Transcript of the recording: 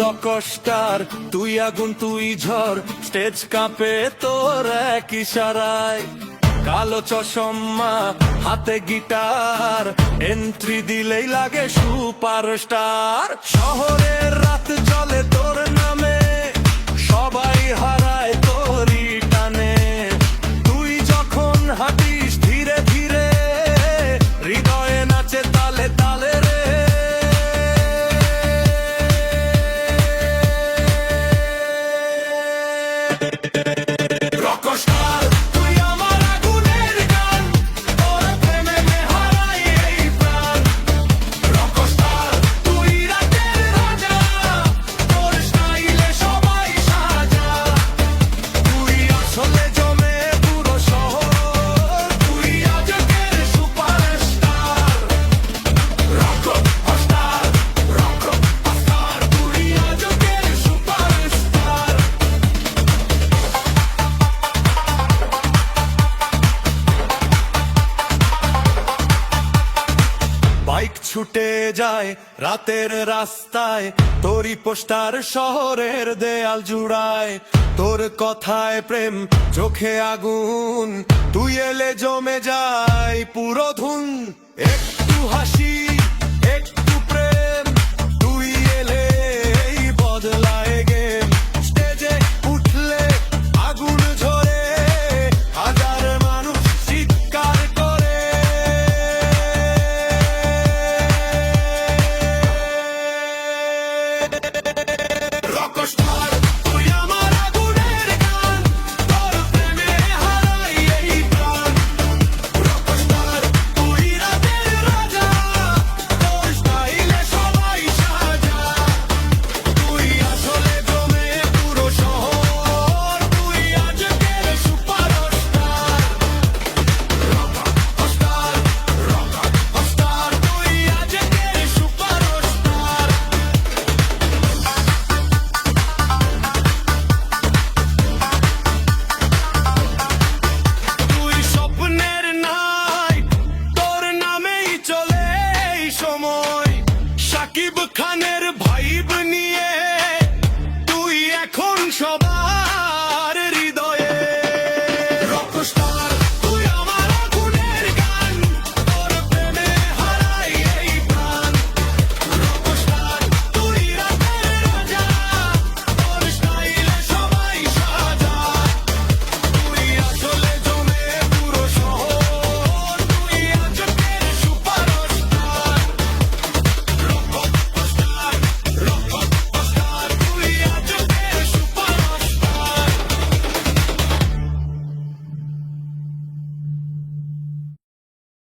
Rockstar তুই আগুন তুই ঝড়, স্টেজ কাঁপে তোর এক ইশারায়। কালো চশমা হাতে গিটার, এন্ট্রি দিলেই লাগে সুপারস্টার। শহরের রাত চলে তোর নামে, সবাই হারায় তোরই টানে। তুই যখন হাঁটিস ধীরে ধীরে, হৃদয়ে নাচে তালে তালে রে। বাইক ছুটে যায় রাতের রাস্তায়, তোরই পোস্টার শহরের দেয়াল জুড়ায়। তোর কথায় প্রেম, চোখে আগুন, তুই এলে জমে যায় পুরো ধুন। একটু হাসি একটু প্রেম, তুই এলে এই বদলায় গেম। স্টেজে উঠলে আগুন ঝরে, হাজার মানুষ চিৎকার করে। Rockstar